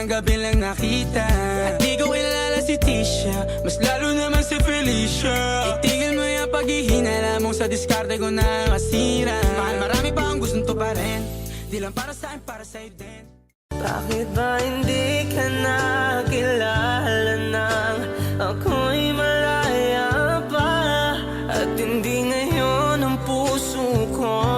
isang gabi lang nakita. At di ko kilala si Tisha, mas lalo naman si Felicia. Itigil mo yung paghihinala mong sa diskarte ko na masira. Mahal, marami pa ang gustong to pa rin, di lang para sa akin, para sa'yo din. Bakit ba hindi ka nakilala nang ako'y malaya pa? At hindi ngayon ang puso ko